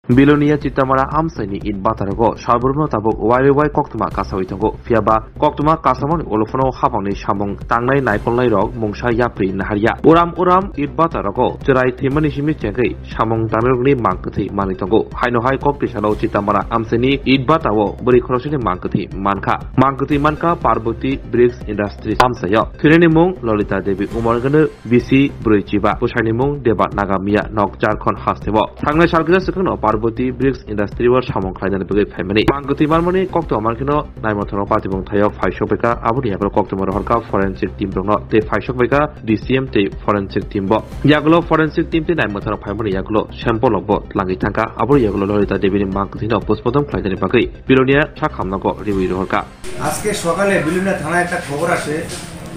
Bilonia Chitamara Amsani in Batarago, Sharburno Tabo, Wai Koktuma Kasawitango, Fiaba, Koktuma Kasamon, Olofono Habani Shamong, Tanglai Naikonlai Rog, Mongsha Yapri Naharia, Uram, It Batarago, Terai Timanishimi Chengri, Shamong Tanogni Mankati, Manitango, Haino High Kopishalo Chitamara Amsani, It Batawo, Burikroshini Mankati, Manka, Parbuti, Briggs Industries Amsayo, Tirenimung, Lolita Devi Umargan, BC, Burichiba, Pushanimung, Debat Nagamia, Nok Jarkon Hastevo, Tanglai Shalgasukan, Parbuti, Briggs Industries were Shamong Kaidan Brigade Family. Mankati Marmoni, Kokto Markino, Naimotono Patibong Tayo, Faishopeka, Abu Yabro Koktomorka, Forensic Team Brono, Te Faishopeka, DCM Te Forensic Team Bo. Yaglo Forensic Team Naimotono Primary Yaglo, Shampolo Bot, Langitanka, Abu Yaglo Lorita David Mankatino, Postmodern Kaidan Baki, Bilonia, Chakamnago, Review Horka. আজকে সকালে বিলুনিয়া থানায় একটা খবর আসে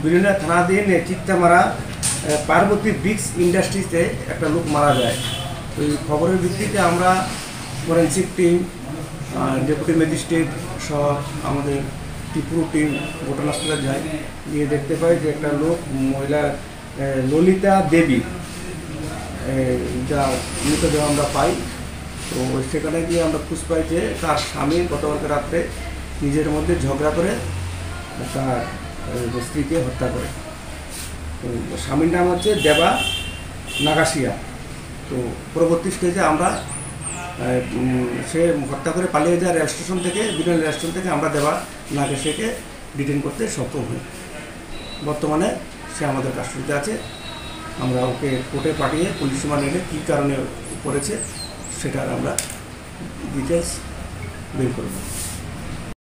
বিলুনিয়া থানাধীন চিত্তামারা Parvati bricks ইন্ডাস্ট্রিতে একটা লোক মারা যায় তো এই খবরের ভিত্তিতে আমরা ফরেনসিক টিম ডেপুটি ম্যাজিস্ট্রেট সহ আমাদের ত্রিপুরা টিম ঘটনাস্থলে যায় গিয়ে দেখতে পাই যে একটা লোক মহিলা ললিতা দেবী যা মৃতদেহ আমরা পাই তো সেখানে গিয়ে আমরা খুঁজ পাই যে তার স্বামী গতকাল রাত্রে নিজের মধ্যে ঝগড়া করে তার স্ত্রীকে হত্যা করে তো স্বামীর নাম হচ্ছে দেবা নাগাসিয়া তো পরবর্তী স্টেজে আমরা সে হত্যা করে পালিয়ে যায় রেল স্টেশন থেকে বিনোদন রেল স্টেশন থেকে আমরা দেবা নাগাসিয়াকে ডিটেইন করতে সক্ষম হই বর্তমানে সে আমাদের কাস্টডিতে আছে আমরা ওকে কোর্টে পাঠিয়ে পুলিশ রিমান্ড নিলে কী কারণে করেছে সেটার আমরা ডিটেলস বের করব